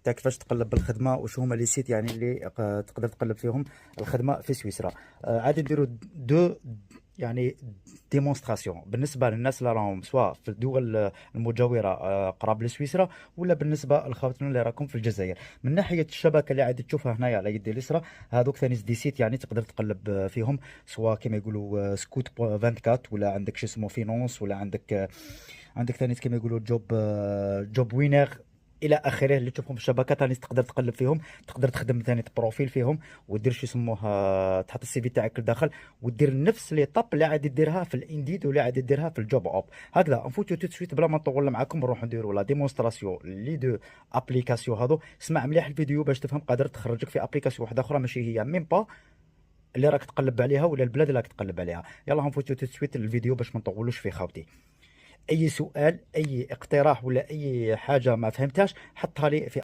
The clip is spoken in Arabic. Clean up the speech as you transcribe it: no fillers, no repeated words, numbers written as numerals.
تاع كيفاش تقلب بالخدمه، وشو هما لي سيت يعني اللي تقدر تقلب فيهم الخدمه في سويسرا. عادي نديروا دو يعني ديمونستراسيون بالنسبه للناس اللي راهم سواء في الدول المجاوره قراب لسويسرا، ولا بالنسبه لخواتنا اللي راكم في الجزائر. من ناحيه الشبكه اللي عادي تشوفها هنايا على يدي اليسرى، هذوك ثاني دي سيت يعني تقدر تقلب فيهم، سواء كما يقولوا سكوت 24، ولا عندك شو اسمه فينونس، ولا عندك ثاني كما يقولوا جوب وينر الى اخره، اللي تشوفهم في الشبكه ثاني تقدر تقلب فيهم. تقدر تخدم ثاني بروفيل فيهم، ودير شو يسموه تحط السي في تاعك لداخل، ودير نفس لي طاب اللي عاد ديرها في الانديد ولا عاد ديرها في الجوب اوب. هكذا نفوتو تو سويت بلا ما نطول معاكم، نروح نديروا لا ديمونستراسيون لي دو ابليكاسيون هذو. اسمع مليح الفيديو باش تفهم، قادر تخرجك في ابليكاسيون واحده اخرى ماشي هي ميم با اللي راك تقلب عليها ولا البلاد اللي راك تقلب عليها. يلا نفوتو تو سويت الفيديو باش ما نطولوش في خاوتي. اي سؤال، اي اقتراح، ولا اي حاجه ما فهمتهاش حطها لي في